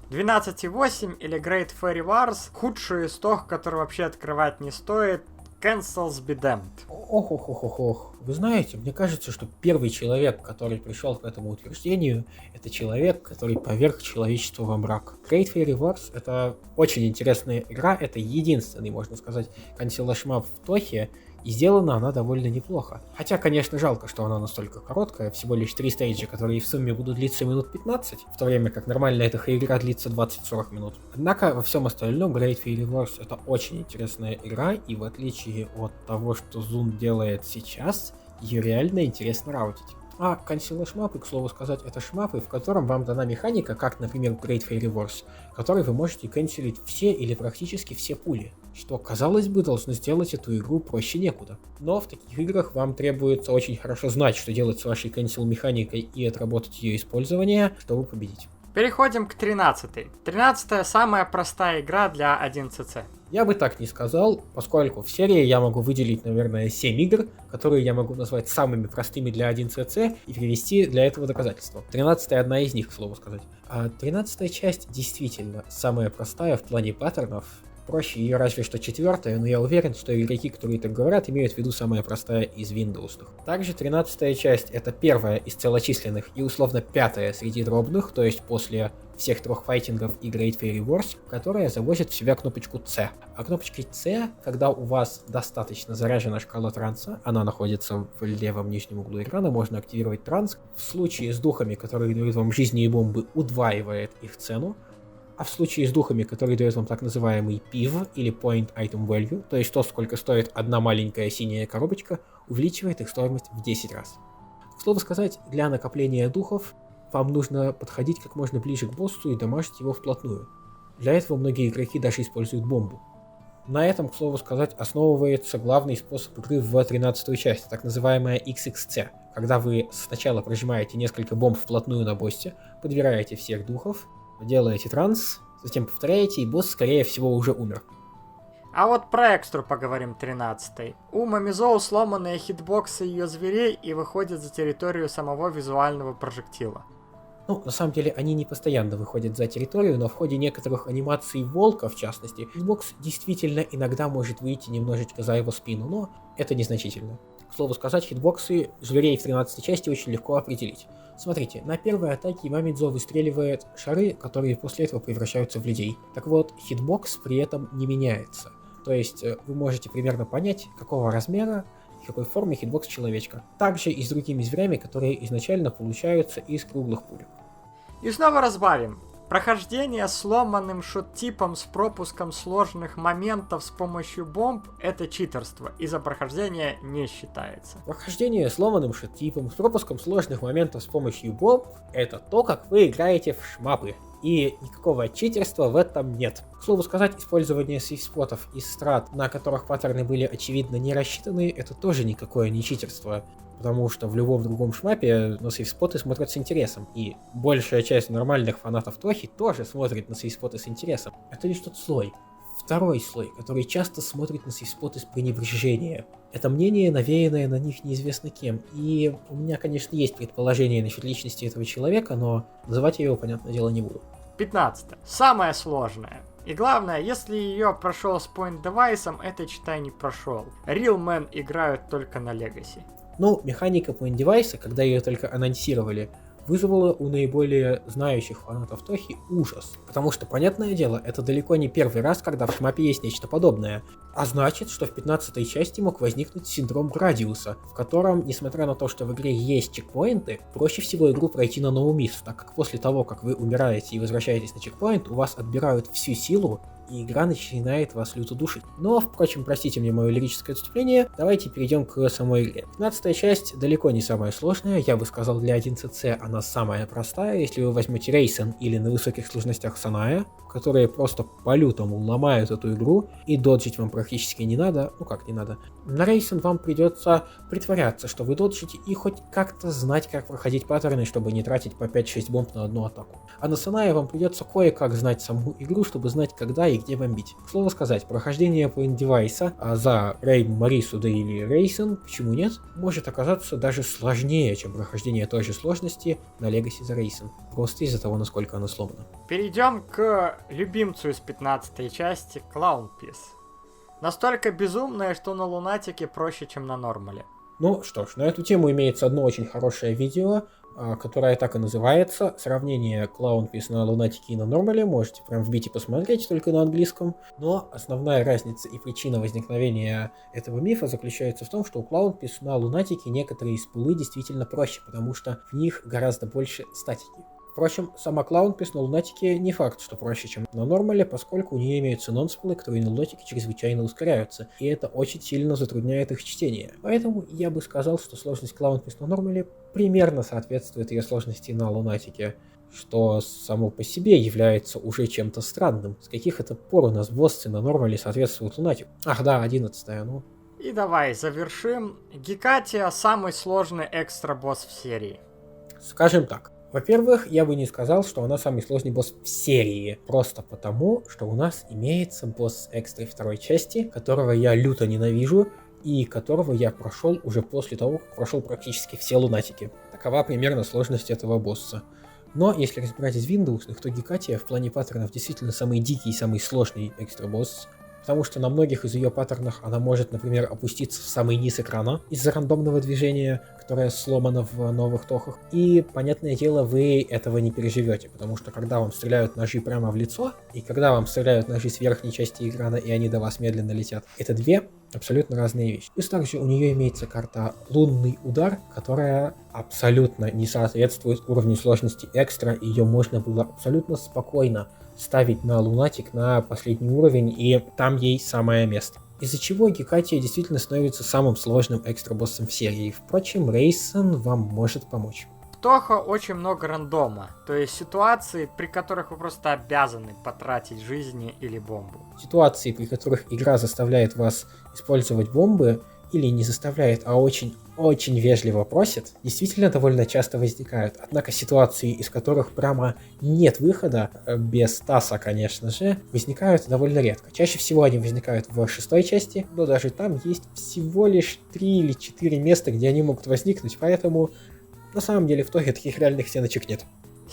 12.8 или Great Fairy Wars, худший из тех, который вообще открывать не стоит, Cancels Be Damned. Ох. Вы знаете, мне кажется, что первый человек, который пришел к этому утверждению, это человек, который поверг человечество во мрак. Great Fairy Wars — это очень интересная игра, это единственный, можно сказать, консилашмап в Тохе, и сделана она довольно неплохо. Хотя, конечно, жалко, что она настолько короткая, всего лишь 3 стейджа, которые в сумме будут длиться минут 15, в то время как нормально эта игра длится 20-40 минут. Однако, во всем остальном, Great Fairy Wars — это очень интересная игра, и в отличие от того, что Zun делает сейчас, ее реально интересно раутить. А консилы шмапы, к слову сказать, это шмапы, в котором вам дана механика, как, например, в Great Fairy Wars, которой вы можете канцелить все или практически все пули, что, казалось бы, должно сделать эту игру проще некуда. Но в таких играх вам требуется очень хорошо знать, что делать с вашей cancel-механикой и отработать ее использование, чтобы победить. Переходим к 13-й. 13-я самая простая игра для 11C. Я бы так не сказал, поскольку в серии я могу выделить, наверное, 7 игр, которые я могу назвать самыми простыми для 1cc и привести для этого доказательства. 13-я одна из них, к слову сказать. А 13-я часть действительно самая простая в плане паттернов. Проще ее разве что 4-я, но я уверен, что игроки, которые так говорят, имеют в виду самая простая из Windows. Также 13-я часть — это первая из целочисленных и условно 5-я среди дробных, то есть после всех 3 файтингов и Great Fairy Wars, которая завозит в себя кнопочку C. А кнопочкой C, когда у вас достаточно заряжена шкала транса, она находится в левом нижнем углу экрана, можно активировать транс. В случае с духами, которые дают вам жизни и бомбы, удваивает их цену. А в случае с духами, которые дают вам так называемый PIV или Point Item Value, то есть то, сколько стоит одна маленькая синяя коробочка, увеличивает их стоимость в 10 раз. К слову сказать, для накопления духов вам нужно подходить как можно ближе к боссу и дамажить его вплотную. Для этого многие игроки даже используют бомбу. На этом, к слову сказать, основывается главный способ игры в 13-ю часть, так называемая XXC, когда вы сначала прожимаете несколько бомб вплотную на боссе, подбираете всех духов, делаете транс, затем повторяете, и босс, скорее всего, уже умер. А вот про экстру поговорим 13-й. У Мамизоу сломанные хитбоксы ее зверей и выходят за территорию самого визуального прожектила. Ну, на самом деле, они не постоянно выходят за территорию, но в ходе некоторых анимаций волка, в частности, хитбокс действительно иногда может выйти немножечко за его спину, но это незначительно. К слову сказать, хитбоксы зверей в 13 части очень легко определить. Смотрите, на первой атаке Мамидзо выстреливает шары, которые после этого превращаются в людей. Так вот, хитбокс при этом не меняется. То есть вы можете примерно понять, какого размера и какой формы хитбокс человечка. Также и с другими зверями, которые изначально получаются из круглых пулек. И снова разбавим. Прохождение сломанным шот-типом с пропуском сложных моментов с помощью бомб — это читерство, и за прохождение не считается. Прохождение сломанным шот-типом с пропуском сложных моментов с помощью бомб — это то, как вы играете в шмапы. И никакого читерства в этом нет. К слову сказать, использование сейфспотов из страт, на которых паттерны были очевидно не рассчитаны, это тоже никакое не читерство. Потому что в любом другом шмапе на сейфспоты смотрят с интересом. И большая часть нормальных фанатов Тохи тоже смотрит на сейфспоты с интересом. Это лишь тот слой. Второй слой, который часто смотрит на сейфспоты с пренебрежением. Это мнение, навеянное на них неизвестно кем. И у меня, конечно, есть предположение насчет личности этого человека, но называть я его, понятное дело, не буду. 15. Самое сложное. И главное, если ее прошел с point девайсом, это, читай, не прошел. Real Men играют только на Legacy. Ну, механика point девайса, когда ее только анонсировали, вызвало у наиболее знающих фанатов Тохи ужас. Потому что, понятное дело, это далеко не первый раз, когда в шмапе есть нечто подобное. А значит, что в 15-й части мог возникнуть синдром Градиуса, в котором, несмотря на то, что в игре есть чекпоинты, проще всего игру пройти на ноумисс, так как после того, как вы умираете и возвращаетесь на чекпоинт, у вас отбирают всю силу, и игра начинает вас люто душить. Но, впрочем, простите мне мое лирическое отступление, давайте перейдем к самой игре. 15-я часть далеко не самая сложная, я бы сказал, для 1cc она самая простая. Если вы возьмете Рейсен или на высоких сложностях Саная, которые просто по-лютому ломают эту игру, и доджить вам практически не надо, ну как не надо. На Рейсен вам придется притворяться, что вы доджите, и хоть как-то знать, как проходить паттерны, чтобы не тратить по 5-6 бомб на одну атаку. А на Санае вам придется кое-как знать саму игру, чтобы знать, когда и где бомбить. К слову сказать, прохождение point девайса за Рейм, Марису, да или Рейсен, почему нет, может оказаться даже сложнее, чем прохождение той же сложности на Legacy за Рейсен. Просто из-за того, насколько оно сломано. Перейдем к любимцу из 15-й части, Clown Piece. Настолько безумное, что на Лунатике проще, чем на Нормале. Ну что ж, на эту тему имеется одно очень хорошее видео, которое так и называется. Сравнение Clown Piece на Лунатике и на Нормале. Можете прям вбить и посмотреть, только на английском. Но основная разница и причина возникновения этого мифа заключается в том, что у Clown Piece на Лунатике некоторые спылы действительно проще, потому что в них гораздо больше статики. Впрочем, сама Clown Piece на Лунатике не факт, что проще, чем на Нормале, поскольку у нее имеются нонспылы, которые на Лунатике чрезвычайно ускоряются, и это очень сильно затрудняет их чтение. Поэтому я бы сказал, что сложность Clown Piece на Нормале примерно соответствует ее сложности на Лунатике, что само по себе является уже чем-то странным. С каких это пор у нас боссы на Нормале соответствуют Лунатику? Ах да, 11-я, ну. И давай завершим. Гекатия — самый сложный экстра-босс в серии. Скажем так. Во-первых, я бы не сказал, что она самый сложный босс в серии, просто потому, что у нас имеется босс экстра второй части, которого я люто ненавижу, и которого я прошел уже после того, как прошел практически все лунатики. Такова примерно сложность этого босса. Но если разбирать из Windows, то Гекатия в плане паттернов действительно самый дикий и самый сложный экстра босс. Потому что на многих из ее паттернах она может, например, опуститься в самый низ экрана из-за рандомного движения, которое сломано в новых тохах. И, понятное дело, вы этого не переживете, потому что когда вам стреляют ножи прямо в лицо, и когда вам стреляют ножи с верхней части экрана, и они до вас медленно летят, это две абсолютно разные вещи. Плюс также у нее имеется карта «Лунный удар», которая абсолютно не соответствует уровню сложности экстра, и ее можно было абсолютно спокойно ставить на лунатик на последний уровень, и там ей самое место. Из-за чего Гекатия действительно становится самым сложным экстра-боссом в серии. Впрочем, Рейсен вам может помочь. В Тохо очень много рандома, то есть ситуации, при которых вы просто обязаны потратить жизни или бомбу. Ситуации, при которых игра заставляет вас использовать бомбы, или не заставляет, а очень вежливо просит, действительно довольно часто возникают. Однако ситуации, из которых прямо нет выхода, без Таса, конечно же, возникают довольно редко. Чаще всего они возникают в 6-й части, но даже там есть всего лишь 3 или 4 места, где они могут возникнуть, поэтому на самом деле в Тохе таких реальных стеночек нет.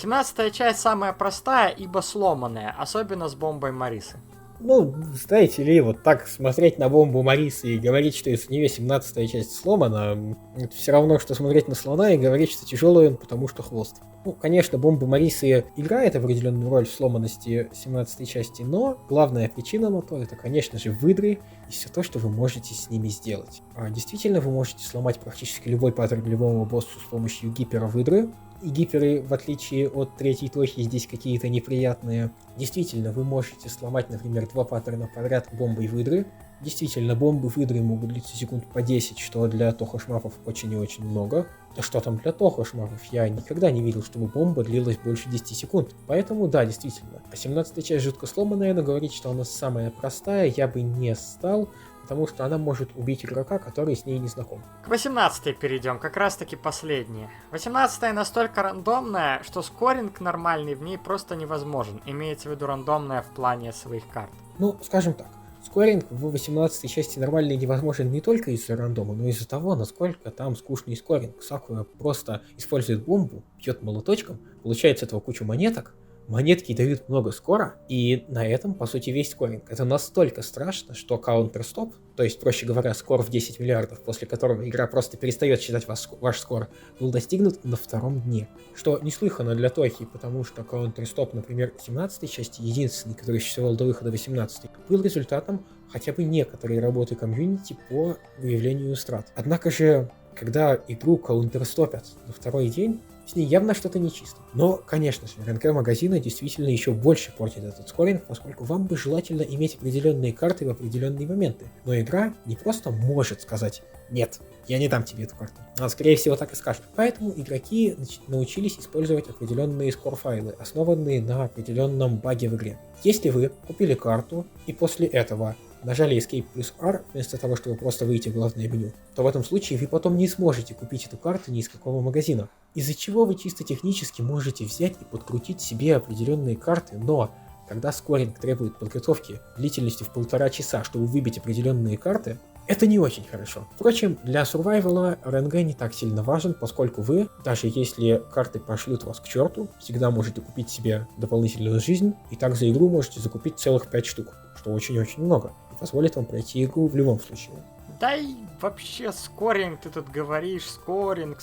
17-я часть самая простая, ибо сломанная, особенно с бомбой Марисы. Ну, знаете ли, вот так смотреть на бомбу Марисы и говорить, что из нее 17-я часть сломана, это все равно, что смотреть на слона и говорить, что тяжелый он, потому что хвост. Ну, конечно, бомба Марисы играет определенную роль в сломанности 17-й части, но главная причина на то, это, конечно же, выдры и все то, что вы можете с ними сделать. Действительно, вы можете сломать практически любой паттерн любому боссу с помощью гипера выдры, и гиперы, в отличие от третьей тохи, здесь какие-то неприятные. Действительно, вы можете сломать, например, 2 паттерна подряд бомбой выдры. Действительно, бомбы выдры могут длиться секунд по 10, что для тохошмапов очень и очень много. Да что там для тохошмапов? Я никогда не видел, чтобы бомба длилась больше 10 секунд. Поэтому, да, действительно. А 17-я часть жутко сломанная, но говорить, что она самая простая, я бы не стал, потому что она может убить игрока, который с ней не знаком. К 18-й перейдем, как раз таки последняя. 18-я настолько рандомная, что скоринг нормальный в ней просто невозможен. Имеется в виду рандомная в плане своих карт. Ну, скажем так. Скоринг в 18 части нормальный невозможен не только из-за рандома, но и из-за того, насколько там скучный скоринг. Сакура просто использует бомбу, бьет молоточком, получает с этого кучу монеток, монетки дают много скора, и на этом, по сути, весь скоринг. Это настолько страшно, что Counter-Stop, то есть, проще говоря, скор в 10 миллиардов, после которого игра просто перестает считать ваш скор, был достигнут на 2-м дне. Что неслыханно для Тохи, потому что Counter-Stop, например, 17-й части, единственный, который существовал до выхода 18-й, был результатом хотя бы некоторой работы комьюнити по выявлению страт. Однако же, когда игру Counter-Stopят на 2-й день, с ней явно что-то нечисто. Но, конечно же, РНК магазина действительно еще больше портит этот скоринг, поскольку вам бы желательно иметь определенные карты в определенные моменты. Но игра не просто может сказать «нет, я не дам тебе эту карту». Она, скорее всего, так и скажет. Поэтому игроки научились использовать определенные скор-файлы, основанные на определенном баге в игре. Если вы купили карту и после этого нажали Escape плюс R, вместо того, чтобы просто выйти в главное меню, то в этом случае вы потом не сможете купить эту карту ни из какого магазина. Из-за чего вы чисто технически можете взять и подкрутить себе определенные карты, но когда скоринг требует подготовки длительностью в 1,5 часа, чтобы выбить определенные карты, это не очень хорошо. Впрочем, для сурвайвала РНГ не так сильно важен, поскольку вы, даже если карты пошлют вас к черту, всегда можете купить себе дополнительную жизнь, и так за игру можете закупить целых 5 штук, что очень-очень много, и позволит вам пройти игру в любом случае. Да и вообще скоринг, ты тут говоришь, скоринг.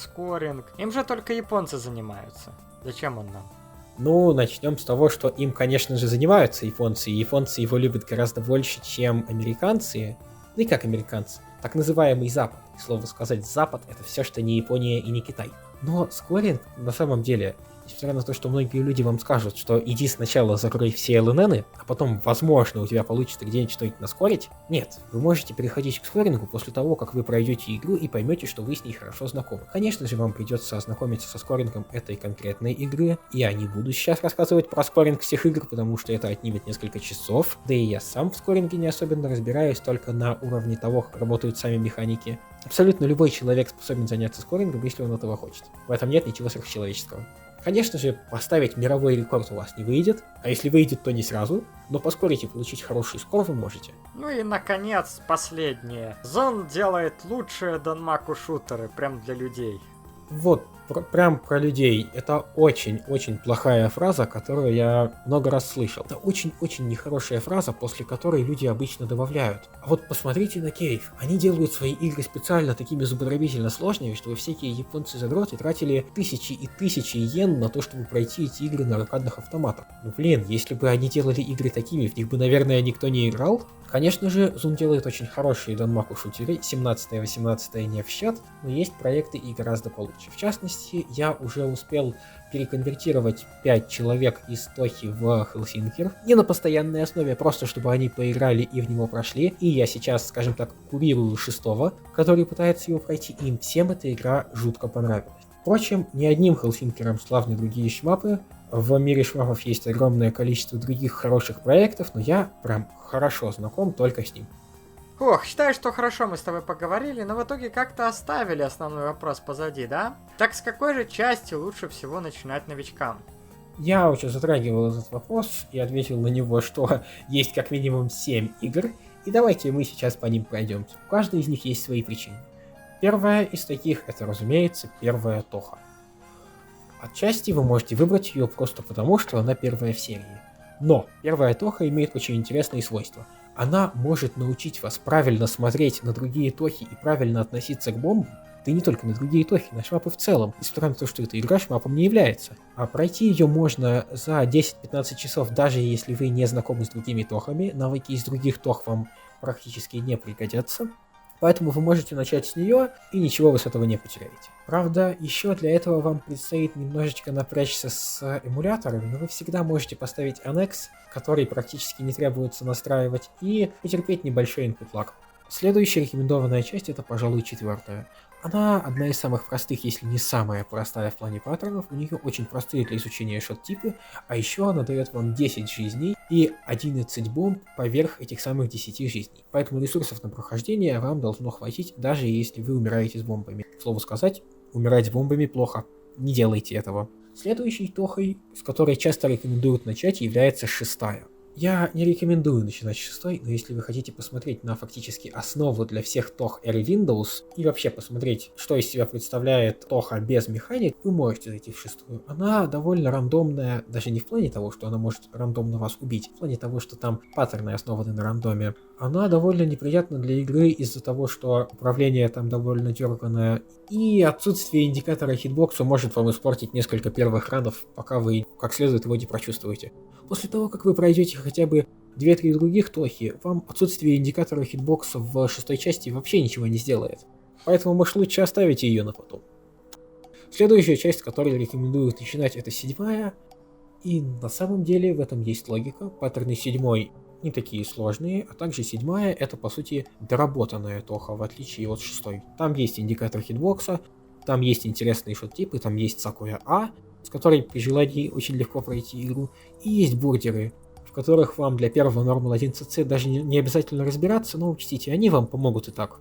Им же только японцы занимаются. Зачем он нам? Ну, начнем с того, что им, конечно же, занимаются японцы, и японцы его любят гораздо больше, чем американцы. Ну и как американцы? Так называемый Запад. К слову сказать, Запад — это все, что не Япония и не Китай. Но скоринг, на самом деле, несмотря на то, что многие люди вам скажут, что иди сначала закрой все ЛННы, а потом, возможно, у тебя получится где-нибудь что-нибудь наскорить. Нет, вы можете переходить к скорингу после того, как вы пройдете игру и поймете, что вы с ней хорошо знакомы. Конечно же, вам придется ознакомиться со скорингом этой конкретной игры. Я не буду сейчас рассказывать про скоринг всех игр, потому что это отнимет несколько часов. Да и я сам в скоринге не особенно разбираюсь, только на уровне того, как работают сами механики. Абсолютно любой человек способен заняться скорингом, если он этого хочет. В этом нет ничего сверхчеловеческого. Конечно же, поставить мировой рекорд у вас не выйдет, а если выйдет, то не сразу, но поскорить и получить хороший скор вы можете. Ну и, наконец, последнее. Зон делает лучшие Данмаку шутеры, прям для людей. Вот, прям про людей. Это очень-очень плохая фраза, которую я много раз слышал. Это очень-очень нехорошая фраза, после которой люди обычно добавляют: а вот посмотрите на Кейв. Они делают свои игры специально такими зубодробительно сложными, чтобы всякие японцы-задроты тратили тысячи и тысячи йен на то, чтобы пройти эти игры на аркадных автоматах. Ну блин, если бы они делали игры такими, в них бы, наверное, никто не играл. Конечно же, Zoom делает очень хорошие Данмаку шутеры, 17 и 18 не в счет, но есть проекты и гораздо получше. В частности, я уже успел переконвертировать 5 человек из Тохи в Хелсинкер. Не на постоянной основе, просто чтобы они поиграли и в него прошли. И я сейчас, скажем так, курирую 6-го, который пытается его пройти, и им всем эта игра жутко понравилась. Впрочем, не одним Хелсинкером славны другие шмапы. В мире шмапов есть огромное количество других хороших проектов, но я прям хорошо знаком только с ним. Ох, считаю, что хорошо мы с тобой поговорили, но в итоге как-то оставили основной вопрос позади, да? Так с какой же части лучше всего начинать новичкам? Я уже затрагивал этот вопрос и ответил на него, что есть как минимум 7 игр, и давайте мы сейчас по ним пройдемся. У каждой из них есть свои причины. Первая из таких — это, разумеется, первая Тоха. Отчасти вы можете выбрать ее просто потому, что она первая в серии. Но первая тоха имеет очень интересные свойства. Она может научить вас правильно смотреть на другие тохи и правильно относиться к бомбам, да и не только на другие тохи, на шмапы в целом, несмотря на то, что эта игра шмапом не является. А пройти ее можно за 10-15 часов, даже если вы не знакомы с другими тохами, навыки из других тох вам практически не пригодятся. Поэтому вы можете начать с нее, и ничего вы с этого не потеряете. Правда, еще для этого вам предстоит немножечко напрячься с эмуляторами, но вы всегда можете поставить Annex, который практически не требуется настраивать, и потерпеть небольшой input lag. Следующая рекомендованная часть — это, пожалуй, 4-я. Она одна из самых простых, если не самая простая в плане паттернов. У нее очень простые для изучения шот-типы, а еще она дает вам 10 жизней и 11 бомб поверх этих самых 10 жизней. Поэтому ресурсов на прохождение вам должно хватить, даже если вы умираете с бомбами. К слову сказать, умирать с бомбами плохо. Не делайте этого. Следующей тохой, с которой часто рекомендуют начать, является 6-я. Я не рекомендую начинать с 6-й, но если вы хотите посмотреть на фактически основу для всех тох Air Windows и вообще посмотреть, что из себя представляет тоха без механик, вы можете зайти в 6-ю. Она довольно рандомная, даже не в плане того, что она может рандомно вас убить, в плане того, что там паттерны основаны на рандоме. Она довольно неприятна для игры из-за того, что управление там довольно дерганое, и отсутствие индикатора хитбокса может вам испортить несколько первых ранов, пока вы как следует его не прочувствуете. После того, как вы пройдете хотя бы 2-3 других тохи, вам отсутствие индикатора хитбокса в 6-й части вообще ничего не сделает. Поэтому, может, лучше оставите ее на потом. Следующая часть, которую рекомендуют начинать, это 7-я. И на самом деле в этом есть логика. Паттерны 7-й не такие сложные, а также 7-я это по сути доработанная тоха, в отличие от 6-й. Там есть индикатор хитбокса, там есть интересные шот-типы, там есть Сакуя А, с которой при желании очень легко пройти игру, и есть бургеры, в которых вам для первого Normal 1cc даже не обязательно разбираться, но учтите, они вам помогут и так.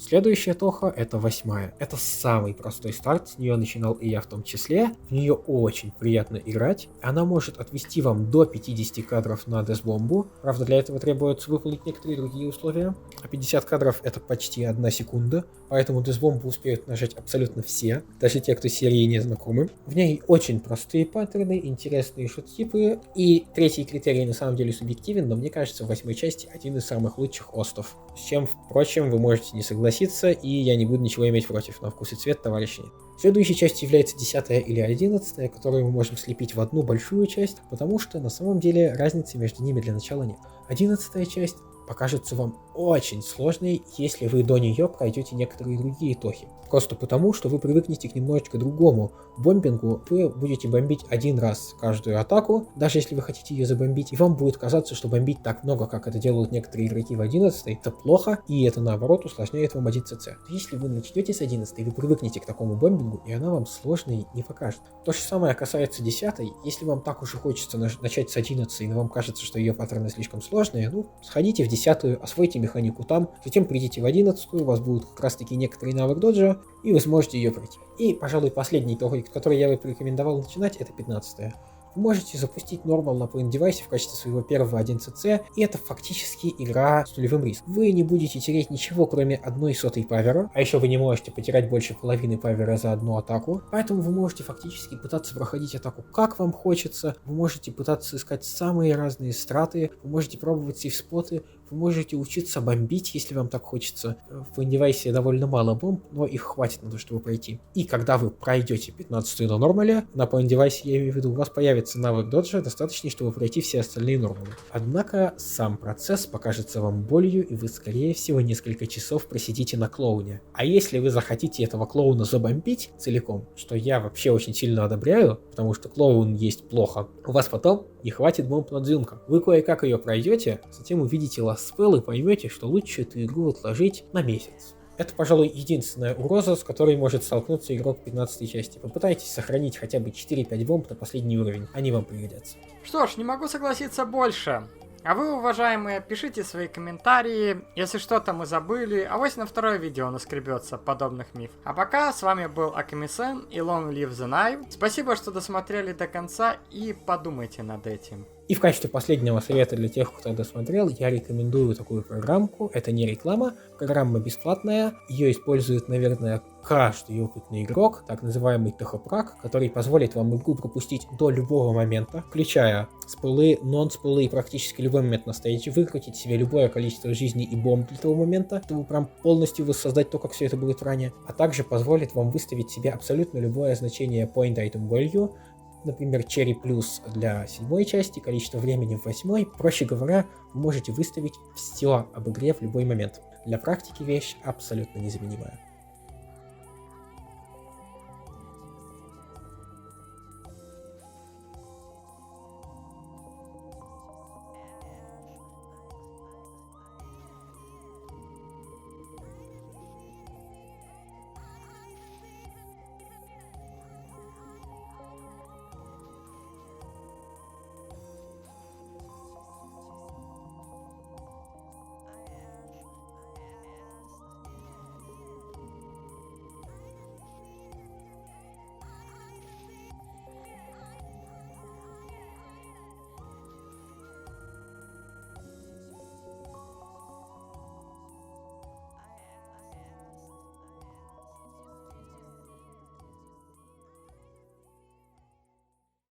Следующая тоха — это 8-я. Это самый простой старт, с нее начинал и я в том числе. В нее очень приятно играть. Она может отвести вам до 50 кадров на десбомбу. Правда, для этого требуется выполнить некоторые другие условия. А 50 кадров — это почти 1 секунда. Поэтому десбомбу успеют нажать абсолютно все, даже те, кто с серией не знакомы. В ней очень простые паттерны, интересные шот-типы. И третий критерий на самом деле субъективен, но мне кажется, в 8-й части один из самых лучших остов. С чем, впрочем, вы можете не согласиться, и я не буду ничего иметь против, на вкус и цвет товарищей. Следующей частью является 10-я или 11-я, которую мы можем слепить в одну большую часть, потому что на самом деле разницы между ними для начала нет. 11-я часть покажется вам очень сложной, если вы до нее пройдете некоторые другие тохи. Просто потому, что вы привыкнете к немножечко другому бомбингу. Вы будете бомбить один раз каждую атаку, даже если вы хотите ее забомбить, и вам будет казаться, что бомбить так много, как это делают некоторые игроки в 11-й, это плохо, и это наоборот усложняет вам 1cc. Если вы начнете с 11-й, вы привыкнете к такому бомбингу, и она вам сложной не покажет. То же самое касается 10-й. Если вам так уж и хочется начать с 11-й, но вам кажется, что ее паттерны слишком сложные, сходите в 10-ю, освойте механику там, затем придите в 11-ю, у вас будет как раз таки некоторый навык доджа, и вы сможете ее пройти. И, пожалуй, последний тохой, который я бы порекомендовал начинать, это 15-я. Вы можете запустить Normal на point девайсе в качестве своего первого 1cc, и это фактически игра с нулевым риском. Вы не будете терять ничего, кроме 1/100 павера, а еще вы не можете потерять больше половины павера за одну атаку, поэтому вы можете фактически пытаться проходить атаку как вам хочется, вы можете пытаться искать самые разные страты, вы можете пробовать сейфспоты, вы можете учиться бомбить, если вам так хочется. В девайсе довольно мало бомб, но их хватит на то, чтобы пройти. И когда вы пройдете 15-ю на нормале, на point девайсе, я имею в виду, у вас появится навык доджа, достаточный, чтобы пройти все остальные нормалы. Однако сам процесс покажется вам болью, и вы, скорее всего, несколько часов просидите на клоуне. А если вы захотите этого клоуна забомбить целиком, что я вообще очень сильно одобряю, потому что клоун есть плохо, у вас потом не хватит бомб на дзюнка. Вы кое-как ее пройдете, затем увидите ласт спелл и поймете, что лучше эту игру отложить на месяц. Это, пожалуй, единственная угроза, с которой может столкнуться игрок 15-й части. Попытайтесь сохранить хотя бы 4-5 бомб на последний уровень, они вам пригодятся. Что ж, не могу согласиться больше. А вы, уважаемые, пишите свои комментарии, если что-то мы забыли, авось на второе видео наскребется подобных миф. А пока, с вами был Аками-сан и Long Live the Knife. Спасибо, что досмотрели до конца и подумайте над этим. И в качестве последнего совета для тех, кто досмотрел, я рекомендую такую программку. Это не реклама, программа бесплатная. Ее использует, наверное, каждый опытный игрок, так называемый техопрак, который позволит вам игру пропустить до любого момента, включая спулы, нон-спулы и практически любой момент на стейдже, выкрутить себе любое количество жизней и бомб для того момента, чтобы прям полностью воссоздать то, как все это будет ранее, а также позволит вам выставить себе абсолютно любое значение point item value, например, Cherry Plus для 7 части, количество времени в 8. Проще говоря, вы можете выставить все об игре в любой момент. Для практики вещь абсолютно незаменимая.